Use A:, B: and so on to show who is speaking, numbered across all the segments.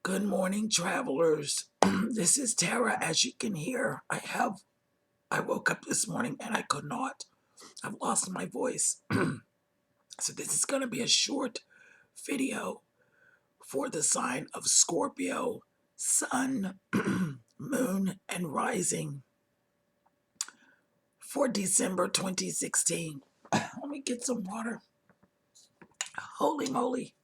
A: Good morning, travelers. This is Tara. As you can hear, I woke up this morning and I could not. I've lost my voice. So this is going to be a short video for the sign of Scorpio, sun, moon, and rising for December 2016. Let me get some water. Holy moly.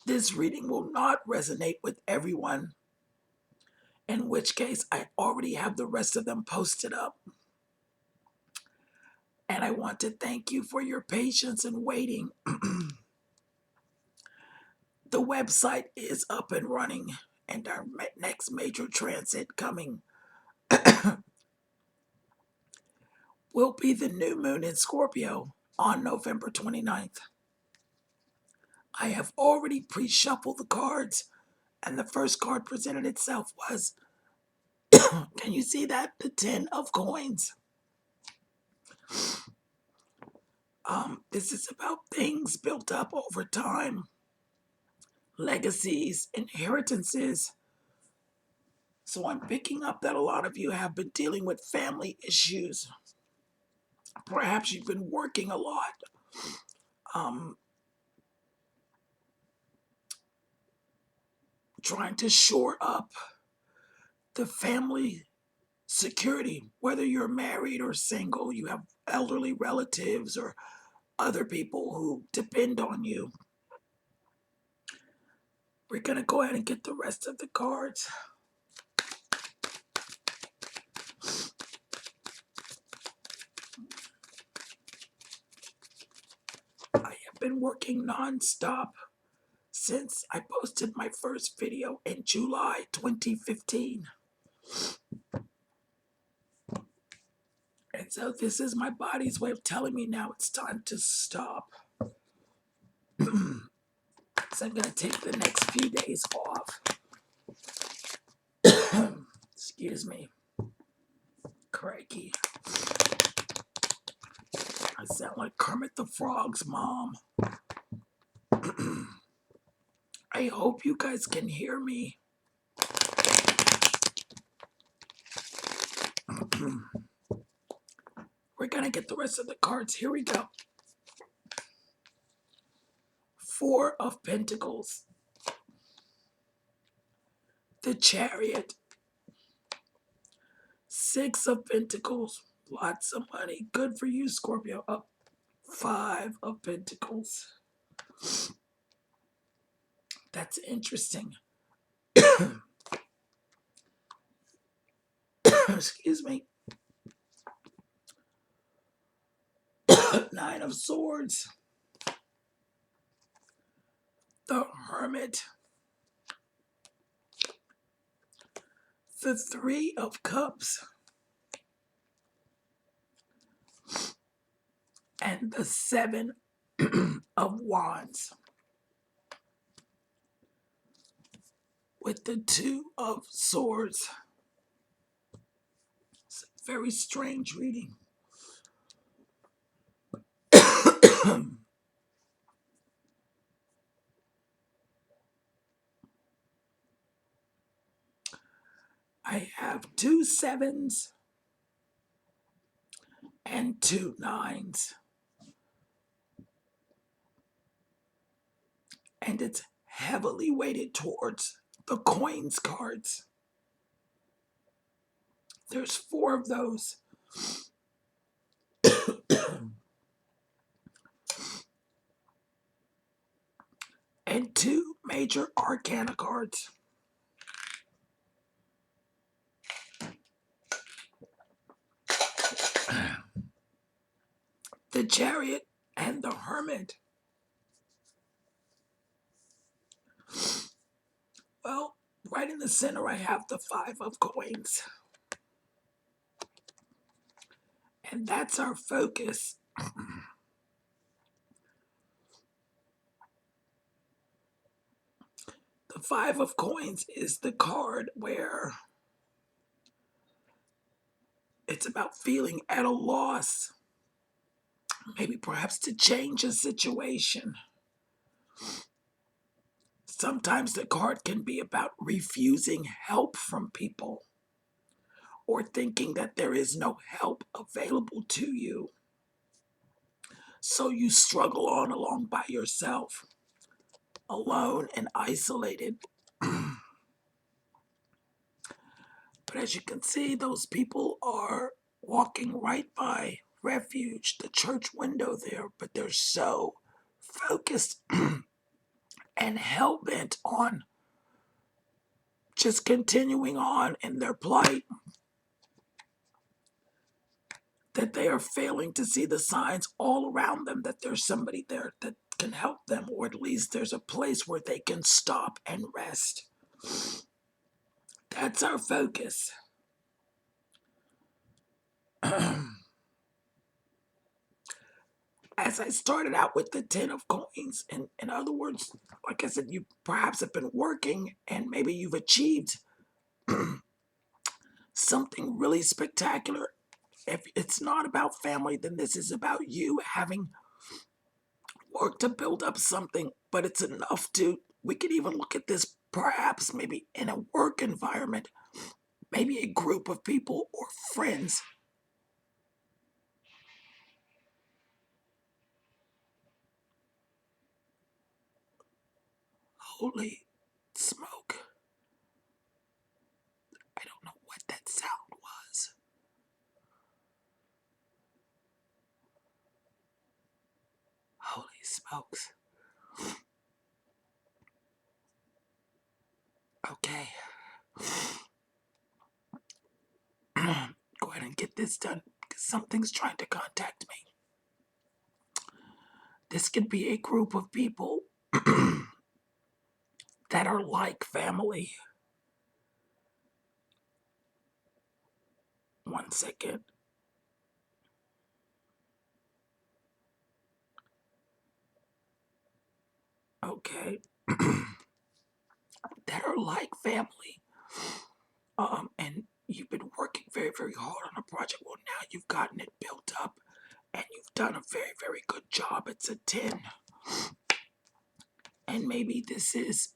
A: This reading will not resonate with everyone, in which case I already have the rest of them posted up. And I want to thank you for your patience and waiting. The website is up and running, and our next major transit coming will be the new moon in Scorpio on November 29th. I have already pre-shuffled the cards, and the first card presented itself was, can you see that? The 10 of coins. This is about things built up over time, legacies, inheritances. So I'm picking up that a lot of you have been dealing with family issues. Perhaps you've been working a lot. Trying to shore up the family security, whether you're married or single, you have elderly relatives or other people who depend on you. We're going to go ahead and get the rest of the cards. I have been working nonstop since I posted my first video in July 2015. And so this is my body's way of telling me now it's time to stop. So I'm going to take the next few days off. Excuse me. Crikey. I sound like Kermit the Frog's mom. I hope you guys can hear me. We're going to get the rest of the cards. Here we go. 4 of Pentacles. The Chariot. 6 of Pentacles. Lots of money. Good for you, Scorpio. Up. 5 of Pentacles. That's interesting. Excuse me. 9 of Swords. The Hermit. The 3 of Cups. And the 7 of Wands. With the 2 of Swords. It's a very strange reading. I have 2 7s and 2 9s. And it's heavily weighted towards the coins cards. There's 4 of those. And 2 major arcana cards. The Chariot and the Hermit. Well, right in the center I have the 5 of coins. And that's our focus. The 5 of coins is the card where it's about feeling at a loss. maybe perhaps to change a situation. Sometimes the card can be about refusing help from people or thinking that there is no help available to you. So you struggle on along by yourself, alone and isolated. But as you can see, those people are walking right by refuge, the church window there, but they're so focused and hell-bent on just continuing on in their plight that they are failing to see the signs all around them that there's somebody there that can help them, or at least there's a place where they can stop and rest. That's our focus. As I started out with the 10 of coins, and in other words, like I said, you perhaps have been working and maybe you've achieved something really spectacular. If it's not about family, then this is about you having work to build up something, but it's enough to, we could even look at this perhaps maybe in a work environment, maybe a group of people or friends. Holy smoke. I don't know what that sound was. Holy smokes. Okay. Go ahead and get this done because something's trying to contact me. This could be a group of people that are like family. One second. Okay. That are like family. And you've been working very, very hard on a project. Well, now you've gotten it built up and you've done a very, very good job. It's a 10. And maybe this is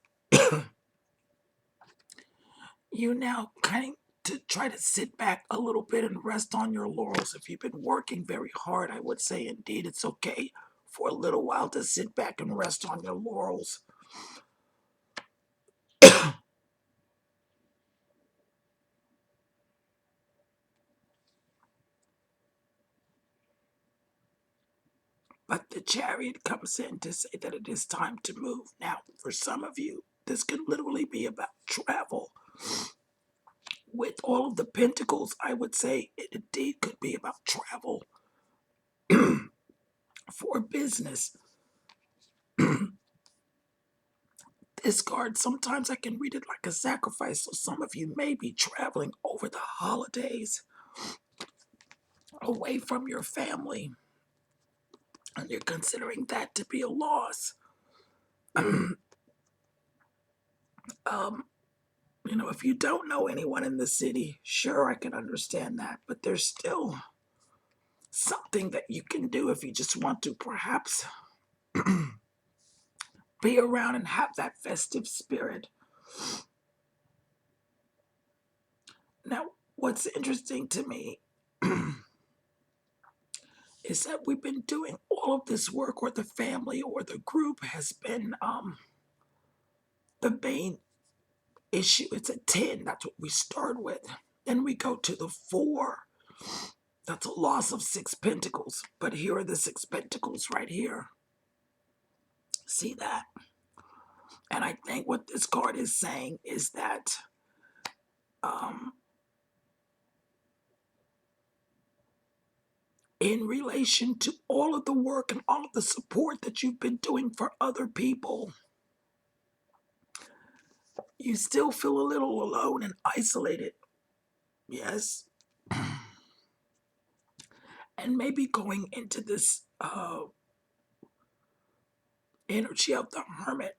A: you now kind of to try to sit back a little bit and rest on your laurels. If you've been working very hard, I would say indeed it's okay for a little while to sit back and rest on your laurels. But the chariot comes in to say that it is time to move. Now, for some of you, this could literally be about travel. With all of the pentacles, I would say it indeed could be about travel for business. This card, sometimes I can read it like a sacrifice. So some of you may be traveling over the holidays away from your family. And you're considering that to be a loss. If you don't know anyone in the city, sure, I can understand that. But there's still something that you can do if you just want to perhaps be around and have that festive spirit. Now, what's interesting to me is that we've been doing all of this work, or the family or the group has been the main issue. It's a 10. That's what we start with. Then we go to the 4. That's a loss of 6 pentacles. But here are the 6 pentacles right here. See that? And I think what this card is saying is that in relation to all of the work and all of the support that you've been doing for other people, you still feel a little alone and isolated. Yes. And maybe going into this energy of the hermit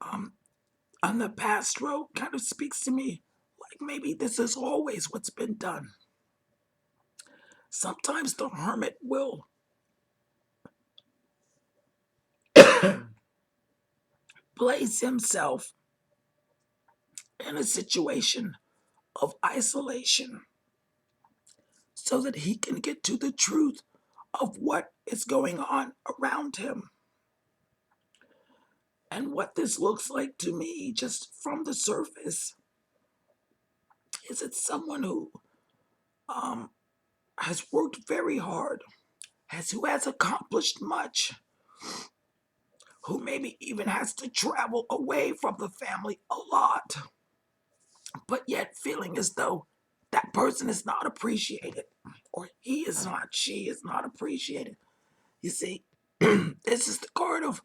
A: on the past road kind of speaks to me like maybe this is always what's been done. Sometimes the hermit will place himself in a situation of isolation so that he can get to the truth of what is going on around him. And what this looks like to me, just from the surface, is it's someone who has worked very hard, who has accomplished much, who maybe even has to travel away from the family a lot, but yet feeling as though that person is not appreciated, or he is not, she is not appreciated. You see, this is the card of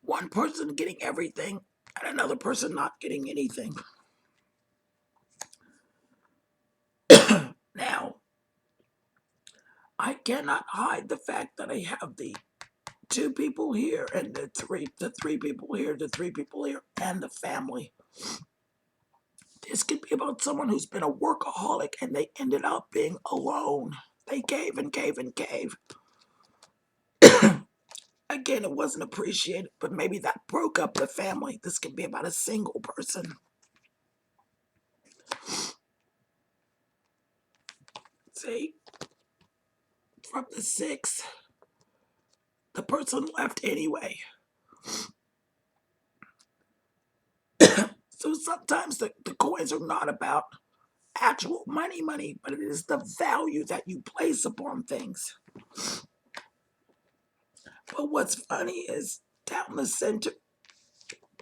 A: one person getting everything and another person not getting anything. Now, I cannot hide the fact that I have the two people here and the three people here, the three people here, and the family. This could be about someone who's been a workaholic and they ended up being alone. They gave and gave and gave. Again, it wasn't appreciated, but maybe that broke up the family. This could be about a single person. See, from the 6, the person left anyway. So sometimes the coins are not about actual money, but it is the value that you place upon things. But what's funny is down the center,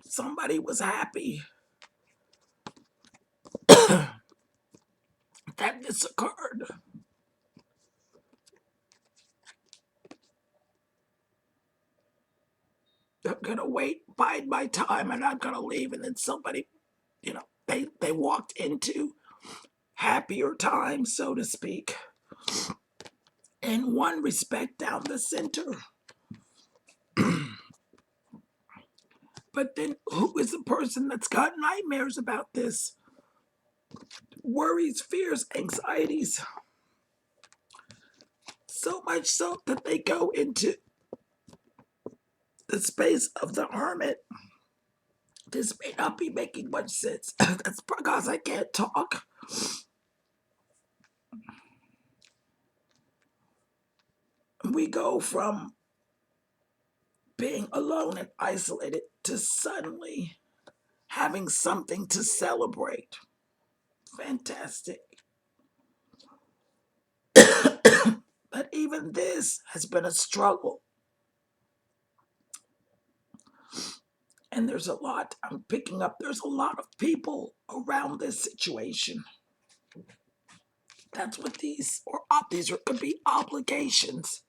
A: somebody was happy that this occurred. I'm gonna wait, bide my time, and I'm gonna leave. And then somebody, they walked into happier times, so to speak. In one respect, down the center. But then who is the person that's got nightmares about this? Worries, fears, anxieties. So much so that they go into the space of the hermit. This may not be making much sense. That's because I can't talk. We go from being alone and isolated to suddenly having something to celebrate. Fantastic. But even this has been a struggle. And there's a lot I'm picking up. There's a lot of people around this situation. That's what these could be obligations.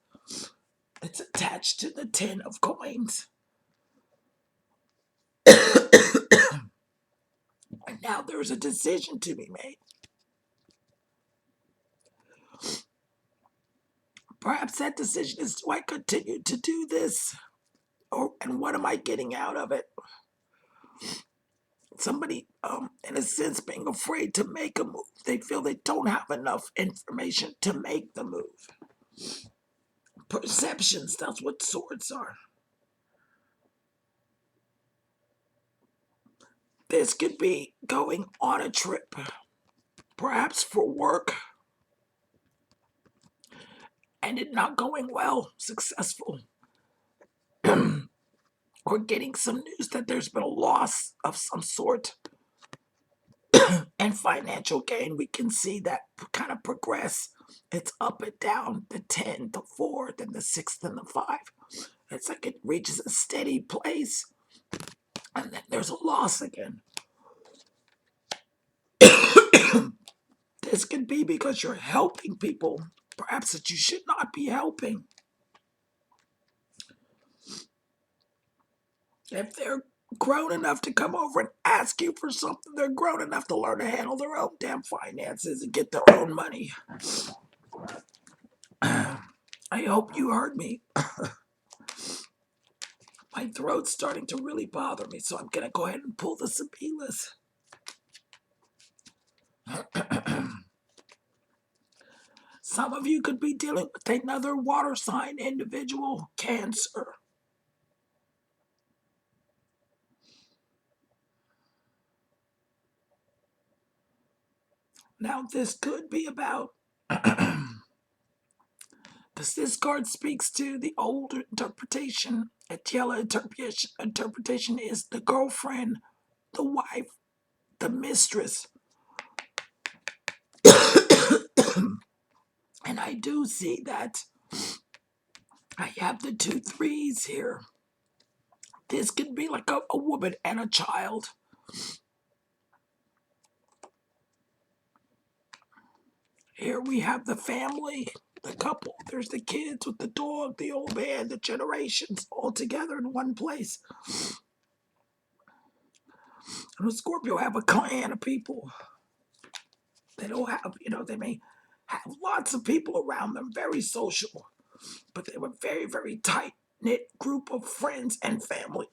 A: It's attached to the 10 of coins. And now there's a decision to be made. Perhaps that decision is, do I continue to do this? And what am I getting out of it? Somebody, in a sense, being afraid to make a move. They feel they don't have enough information to make the move. Perceptions, that's what swords are. This could be going on a trip, perhaps for work, and it not going well, successful. Or getting some news that there's been a loss of some sort and financial gain. We can see that kind of progress. It's up and down, the 10, the 4, then the 6, then the 5. It's like it reaches a steady place, and then there's a loss again. This could be because you're helping people, perhaps that you should not be helping. If they're grown enough to come over and ask you for something, they're grown enough to learn to handle their own damn finances and get their own money. I hope you heard me. My throat's starting to really bother me, so I'm going to go ahead and pull the Sabilas. Some of you could be dealing with another water sign individual, Cancer. Now, this could be about, because this card speaks to the old interpretation. A yellow interpretation is the girlfriend, the wife, the mistress. And I do see that I have the 2 3s here. This could be like a woman and a child. Here we have the family, the couple. There's the kids with the dog, the old man, the generations all together in one place. And the Scorpio have a clan of people. They don't have, they may have lots of people around them, very social, but they were very, very tight-knit group of friends and family,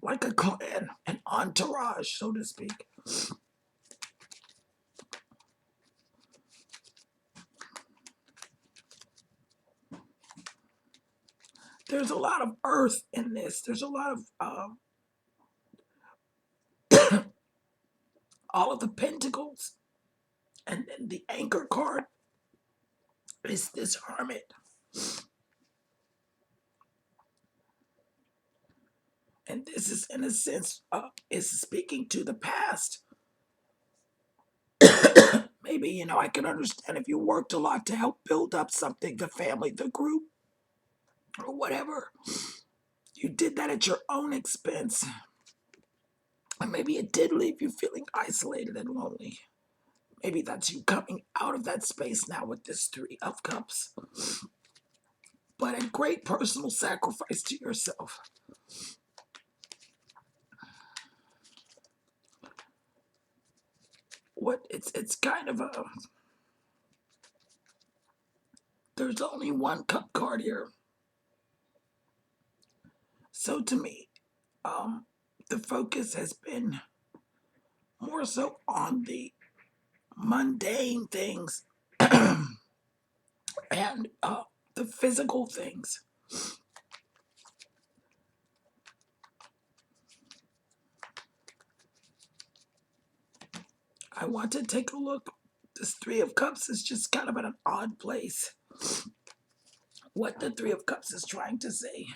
A: like a clan, an entourage, so to speak. There's a lot of earth in this. There's a lot of all of the pentacles, and then the anchor card is this hermit. And this is, in a sense, is speaking to the past. Maybe, I can understand if you worked a lot to help build up something, the family, the group, or whatever. You did that at your own expense. And maybe it did leave you feeling isolated and lonely. Maybe that's you coming out of that space now with this 3 of Cups. But a great personal sacrifice to yourself. It's kind of a... There's only 1 cup card here. So to me, the focus has been more so on the mundane things and the physical things. I want to take a look. This 3 of Cups is just kind of at an odd place. What the 3 of Cups is trying to say.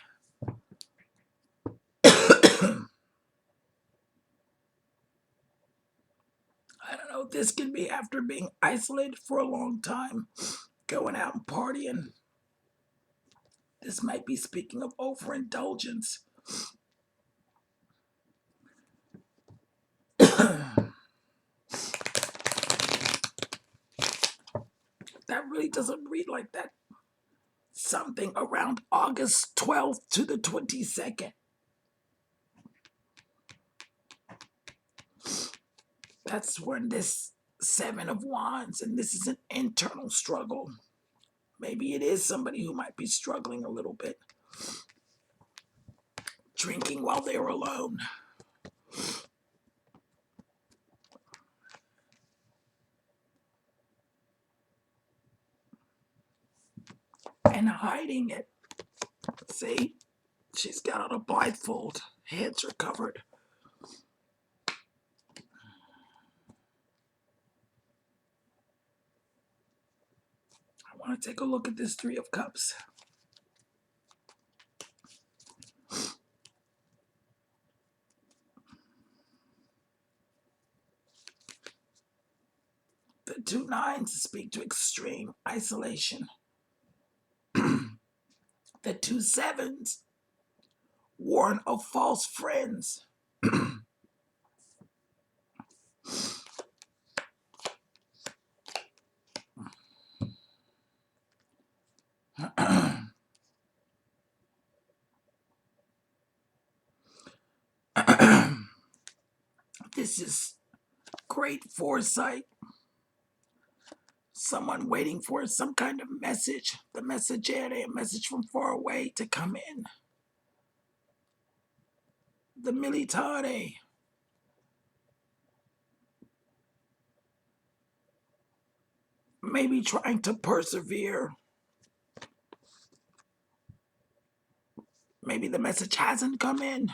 A: I don't know, this can be after being isolated for a long time, going out and partying. This might be speaking of overindulgence. That really doesn't read like that. Something around August 12th to the 22nd. That's when this 7 of Wands, and this is an internal struggle. Maybe it is somebody who might be struggling a little bit. Drinking while they're alone. And hiding it. See? She's got on a blindfold. Hands are covered. I want to take a look at this 3 of Cups. The 2 9s speak to extreme isolation. The 2 7s warn of false friends. This is great foresight. Someone waiting for some kind of message. The messaggere, a message from far away to come in. The militare. Maybe trying to persevere. Maybe the message hasn't come in.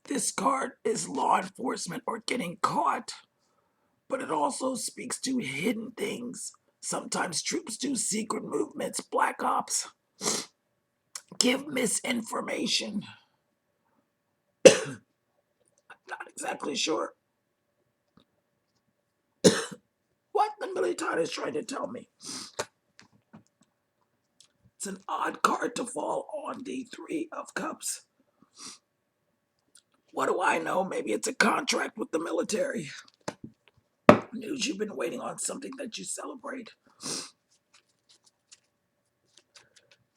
A: This card is law enforcement or getting caught, but it also speaks to hidden things. Sometimes troops do secret movements, black ops, give misinformation. Not exactly sure what the military is trying to tell me. It's an odd card to fall on the Three of Cups. What do I know? Maybe it's a contract with the military. News you've been waiting on, something that you celebrate.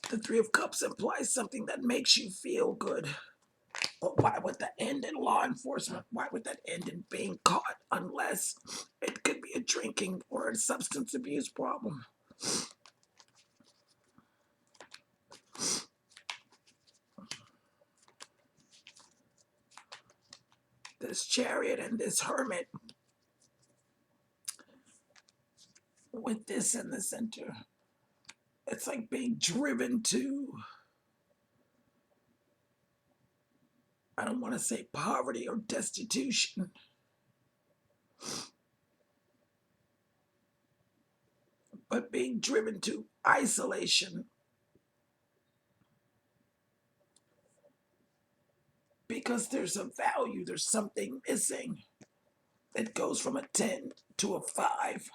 A: The Three of Cups implies something that makes you feel good. But why would that end in law enforcement? Why would that end in being caught? Unless it could be a drinking or a substance abuse problem. This Chariot and this Hermit with this in the center. It's like being driven to, I don't want to say poverty or destitution, but being driven to isolation. Because there's a value, there's something missing. It goes from a 10 to a 5.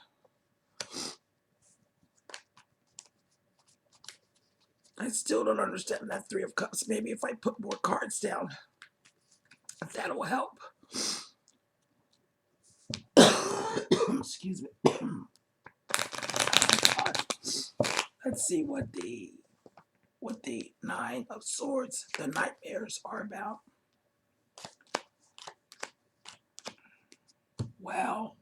A: I still don't understand that Three of Cups. Maybe if I put more cards down, that'll help. Excuse me. Oh my God. Let's see what the Nine of Swords, the nightmares, are about. Well,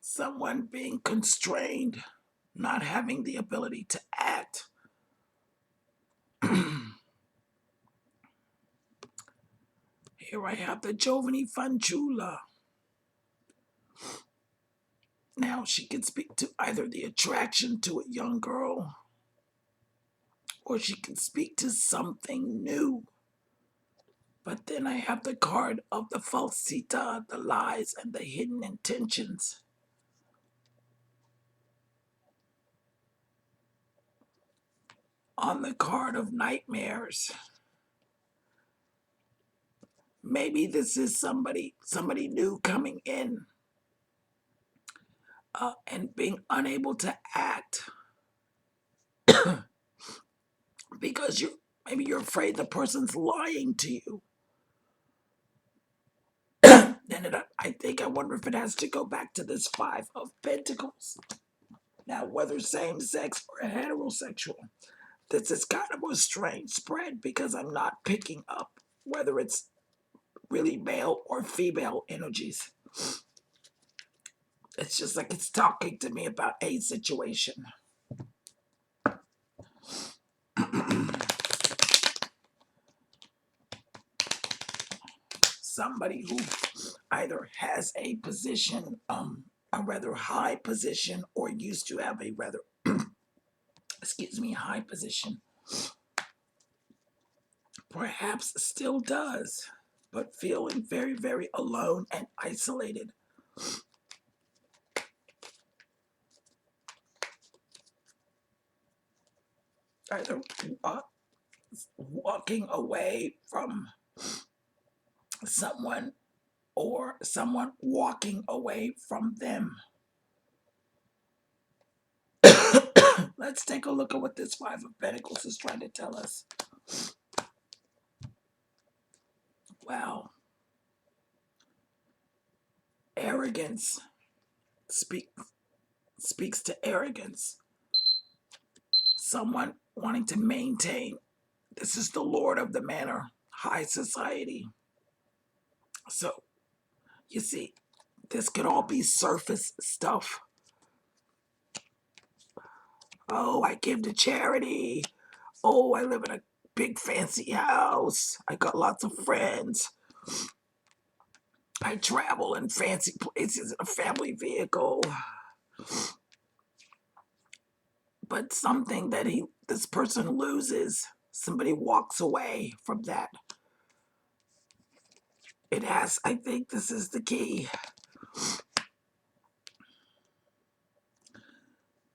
A: someone being constrained, not having the ability to act. Here I have the Giovani Fanciulla. Now she can speak to either the attraction to a young girl, or she can speak to something new. But then I have the card of the falsità, the lies, and the hidden intentions. On the card of nightmares. Maybe this is somebody new coming in and being unable to act because maybe you're afraid the person's lying to you. And I wonder if it has to go back to this Five of Pentacles. Now, whether same sex or heterosexual, this is kind of a strange spread because I'm not picking up whether it's really male or female energies. It's just like it's talking to me about a situation. Somebody who either has a position, a rather high position, or used to have a rather, high position. Perhaps still does, but feeling very, very alone and isolated. Either walking away from someone or someone walking away from them. Let's take a look at what this Five of Pentacles is trying to tell us. Wow. Arrogance speaks to arrogance. Someone wanting to maintain. This is the Lord of the Manor, high society. So, you see, this could all be surface stuff. Oh, I give to charity. Oh, I live in a big fancy house. I got lots of friends. I travel in fancy places in a family vehicle. But something that this person loses, somebody walks away from that. I think this is the key.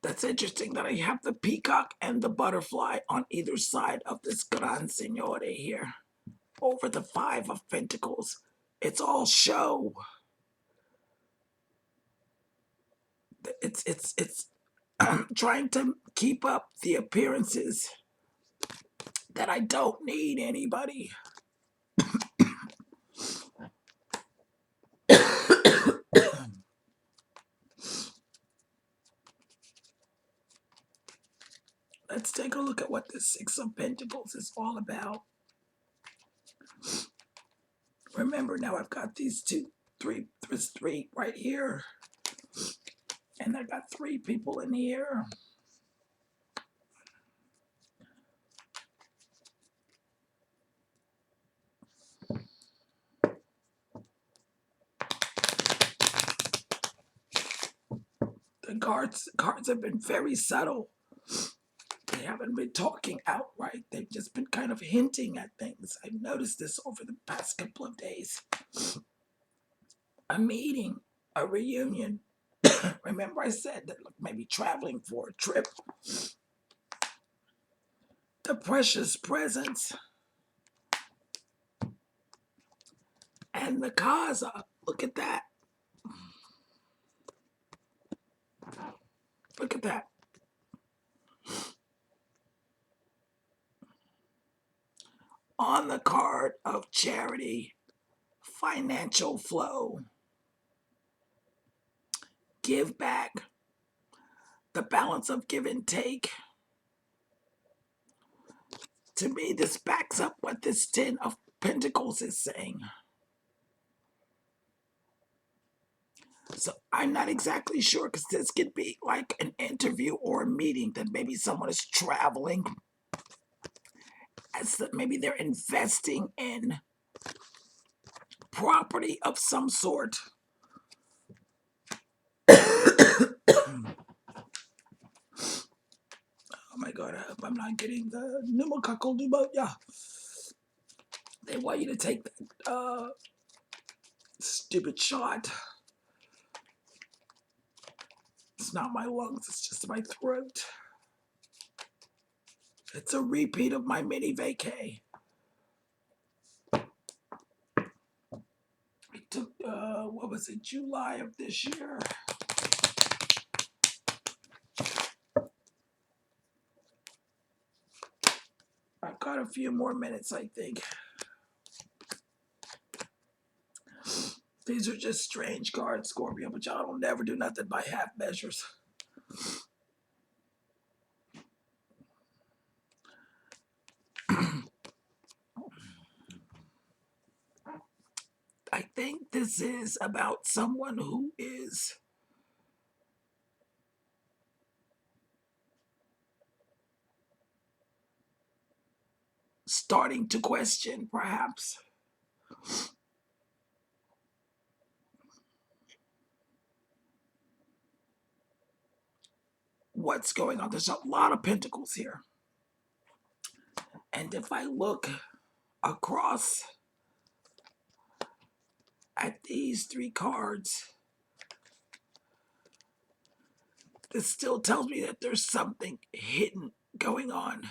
A: That's interesting that I have the peacock and the butterfly on either side of this Gran Signore here. Over the Five of Pentacles. It's all show. It's trying to keep up the appearances that I don't need anybody. Let's take a look at what the Six of Pentacles is all about. Remember, now I've got these there's three right here. And I got three people in here. The cards have been very subtle. They haven't been talking outright. They've just been kind of hinting at things. I've noticed this over the past couple of days. A meeting, a reunion. Remember I said that maybe traveling for a trip. The precious presents. And the casa. Look at that. Look at that. On the card of charity, financial flow, give back, the balance of give and take. To me, this backs up what this Ten of Pentacles is saying. So I'm not exactly sure, because this could be like an interview or a meeting that maybe someone is traveling. As maybe they're investing in property of some sort. Oh my God, I hope I'm not getting the pneumococcal pneumonia. They want you to take that stupid shot. It's not my lungs, it's just my throat. It's a repeat of my mini vacay. I took, what was it, July of this year. I've got a few more minutes, I think. These are just strange cards, Scorpio, but y'all don't never do nothing by half measures. I think this is about someone who is starting to question, perhaps, what's going on. There's a lot of pentacles here. And if I look across at these three cards, this still tells me that there's something hidden going on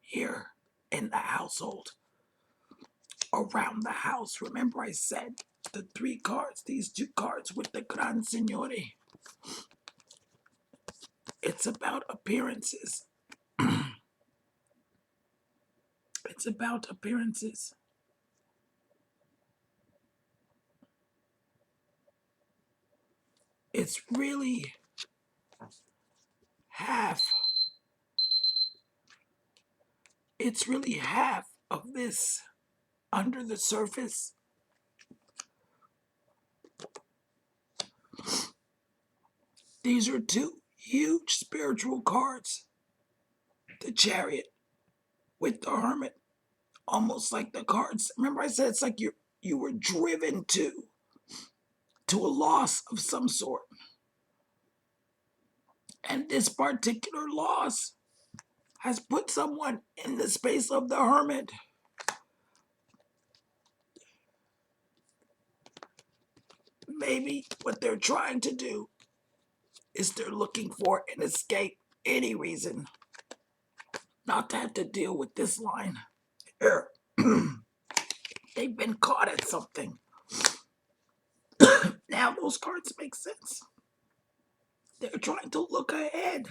A: here in the household, around the house. Remember I said the three cards, these two cards with the Gran Signore. It's about appearances. It's about appearances. It's really half. It's really half of this under the surface. These are two huge spiritual cards. The Chariot with the Hermit. Almost like the cards. Remember I said it's like you were driven to to a loss of some sort. And this particular loss has put someone in the space of the Hermit. Maybe what they're trying to do is they're looking for an escape, any reason, not to have to deal with this line here. They've been caught at something. Now those cards make sense. They're trying to look ahead.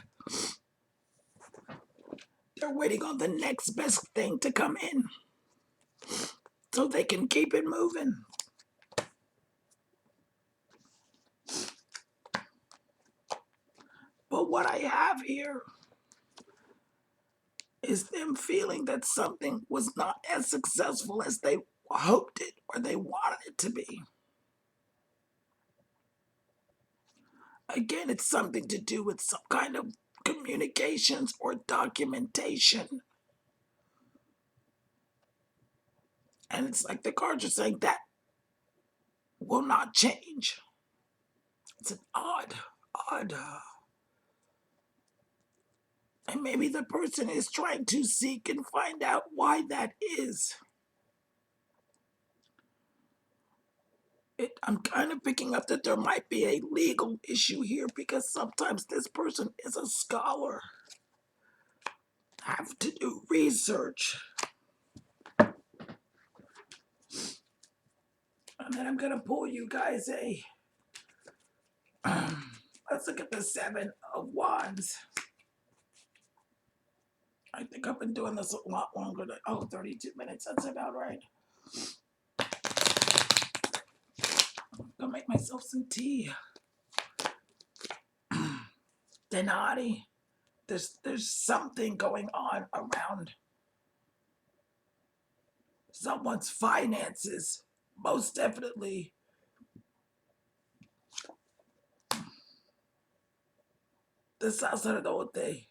A: They're waiting on the next best thing to come in so they can keep it moving. But what I have here is them feeling that something was not as successful as they hoped it or they wanted it to be. Again, it's something to do with some kind of communications or documentation. And it's like the cards are saying that will not change. It's an odd. And maybe the person is trying to seek and find out why that is. I'm kind of picking up that there might be a legal issue here because sometimes this person is a scholar. Have to do research. And then I'm going to pull you guys let's look at the 7 of Wands. I think I've been doing this a lot longer than, 32 minutes. That's about right. I'm going to make myself some tea. Denati. There's something going on around someone's finances. Most definitely. The sacerdote.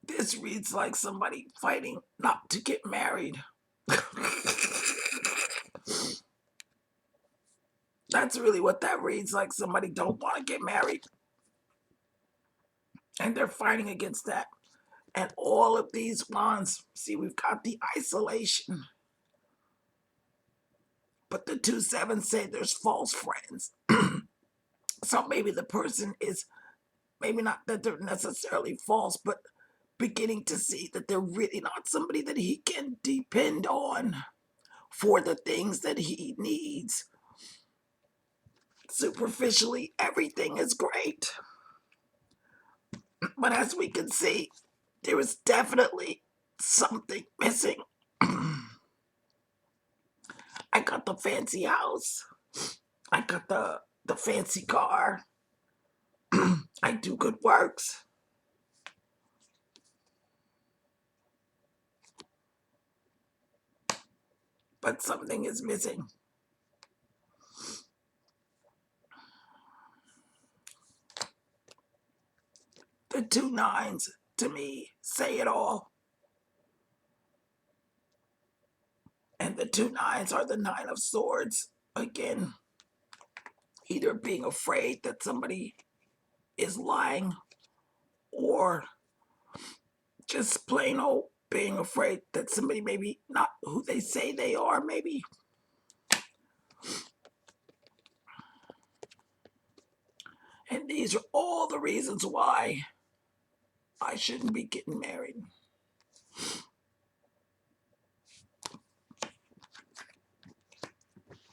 A: This reads like somebody fighting not to get married. That's really what that reads like. Somebody don't want to get married. And they're fighting against that. And all of these wands, see, we've got the isolation. But the 2-7 say there's false friends. So maybe the person is, maybe not that they're necessarily false, but beginning to see that they're really not somebody that he can depend on for the things that he needs. Superficially, everything is great. But as we can see, there is definitely something missing. I got the fancy house. I got the fancy car. I do good works. But something is missing. The 2 9s, to me, say it all. And the 2 9s are the 9 of Swords. Again, either being afraid that somebody is lying or just plain old being afraid that somebody maybe not who they say they are, maybe. And these are all the reasons why I shouldn't be getting married.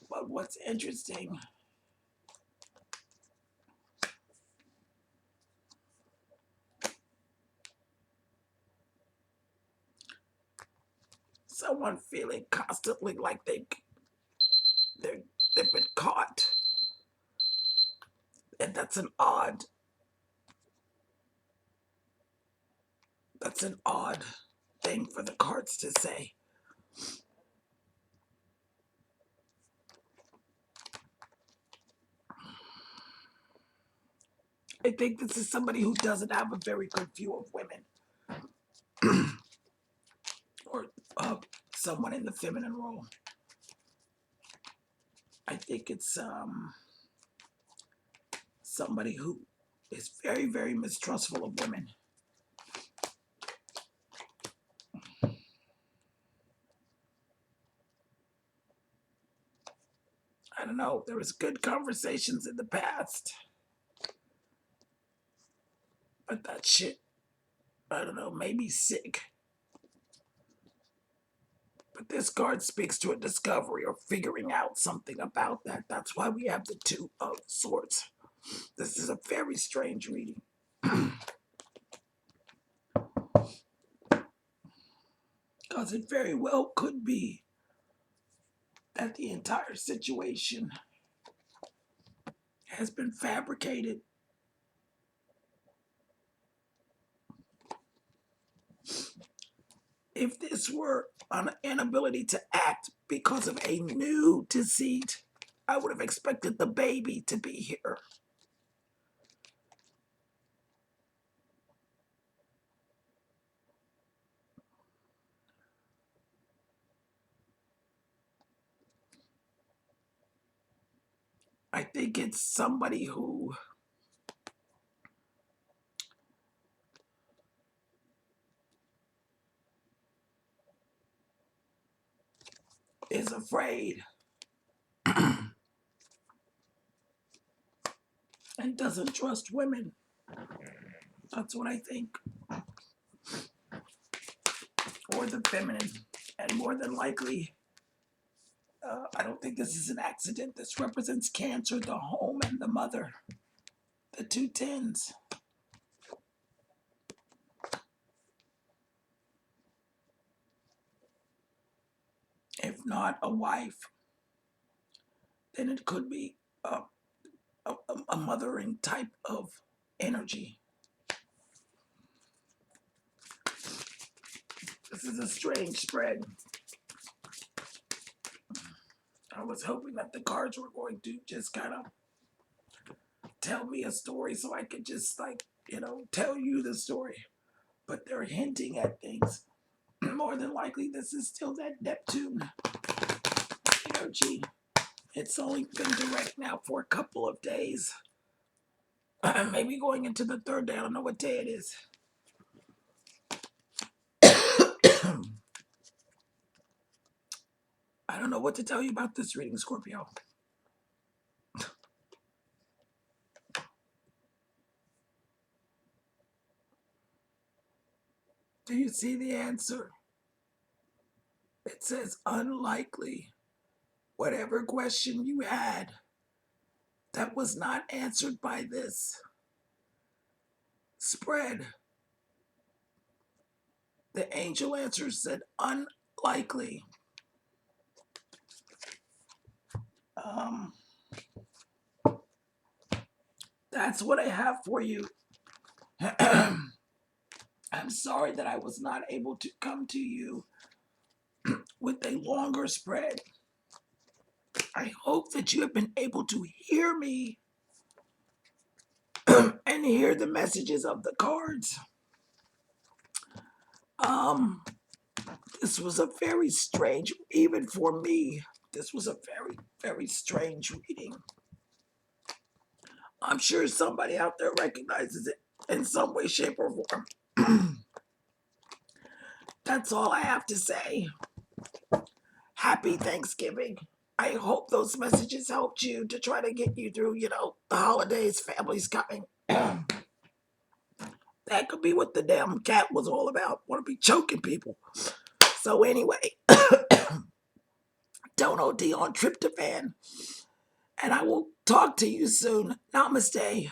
A: But what's interesting, someone feeling constantly like they've been caught. And that's an odd thing for the cards to say. I think this is somebody who doesn't have a very good view of women. or someone in the feminine role. I think it's somebody who is very, very mistrustful of women. I don't know. There was good conversations in the past. But that shit, I don't know, made me sick. But this card speaks to a discovery or figuring out something about that. That's why we have the Two of Swords. This is a very strange reading. Because it very well could be that the entire situation has been fabricated. If this were an inability to act because of a new deceit, I would have expected the baby to be here. I think it's somebody who is afraid and doesn't trust women. That's what I think. Or the feminine. And more than likely, I don't think this is an accident. This represents Cancer, the home, and the mother. The two tens. If not a wife, then it could be a mothering type of energy. This is a strange spread. I was hoping that the cards were going to just kind of tell me a story so I could just, like, tell you the story. But they're hinting at things. More than likely, this is still that Neptune energy. It's only been direct now for a couple of days. Maybe going into the third day. I don't know what day it is. I don't know what to tell you about this reading, Scorpio. Do you see the answer? It says unlikely. Whatever question you had that was not answered by this spread, the angel answer said unlikely. That's what I have for you. I'm sorry that I was not able to come to you with a longer spread. I hope that you have been able to hear me and hear the messages of the cards. This was a very strange, even for me, this was a very, very strange reading. I'm sure somebody out there recognizes it in some way, shape, or form. That's all I have to say. Happy Thanksgiving. I hope those messages helped you to try to get you through, the holidays, families coming. That could be what the damn cat was all about. Want to be choking people. So anyway, don't OD on tryptophan. And I will talk to you soon. Namaste.